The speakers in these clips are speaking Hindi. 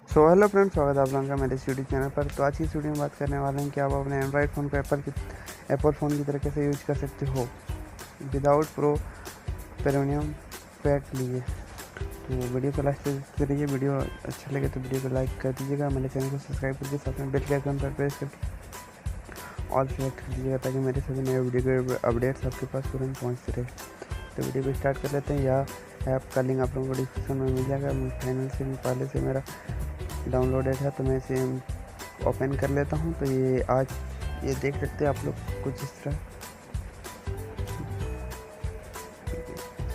सो हेलो फ्रेंड्स, स्वागत है आप लोगों का मेरे यूट्यूब चैनल पर। तो आज की इस वीडियो में बात करने वाले हैं कि आप अपने एंड्रॉयड फ़ोन को एप्पल फ़ोन की तरह कैसे यूज कर सकते हो विदाउट प्रो प्रीमियम पैक लिए। तो वीडियो को लास्ट तक करिए। वीडियो अच्छा लगे तो वीडियो को लाइक कर दीजिएगा, मेरे चैनल को सब्सक्राइब कर दीजिए, साथ में बेल के आइकन पर प्रेस करके ऑल सेलेक्ट कर दीजिएगा ताकि मेरे सभी नए वीडियो के अपडेट्स आपके पास तुरंत पहुँचते रहे। तो वीडियो को स्टार्ट कर लेते हैं। यह ऐप का लिंक आप लोगों को डिस्क्रिप्शन में मिल जाएगा। फाइनल से पहले से मेरा डाउनलोडेड है तो मैं इसे ओपन कर लेता हूँ। तो ये देख सकते हैं आप लोग कुछ इस तरह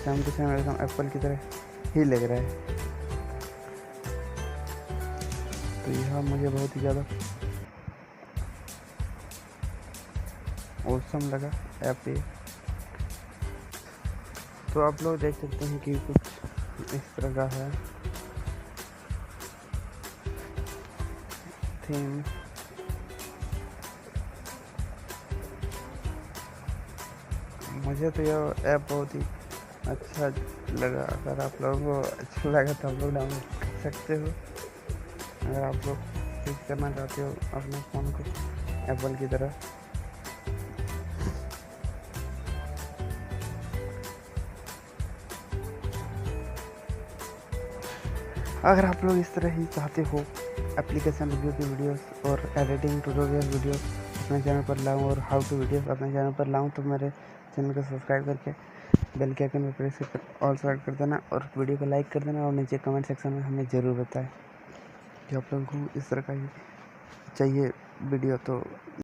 सेम टू सेम एकदम एप्पल की तरह ही लग रहा है। तो यह मुझे बहुत ही ज़्यादा ऑसम लगा ऐप ये। तो आप लोग देख सकते हैं कि कुछ इस तरह का है थीम। मुझे तो यह ऐप बहुत ही अच्छा लगा। अगर आप लोगों को अच्छा लगा तो आप लोग डाउनलोड कर सकते हो। अगर आप लोग यूज करना चाहते हो अपने फ़ोन को एप्पल की तरह। अगर आप लोग इस तरह ही चाहते हो एप्लीकेशन रिव्यू की वीडियोस और एडिटिंग ट्यूटोरियल वीडियोस अपने चैनल पर लाऊं और हाउ टू वीडियोस अपने चैनल पर लाऊं, तो मेरे चैनल को सब्सक्राइब करके बेल के आइकन पर प्रेस कर ऑल सेलेक्ट कर देना और वीडियो को लाइक कर देना और नीचे कमेंट सेक्शन में हमें ज़रूर बताएं कि आप लोगों को इस तरह का ही चाहिए वीडियो। तो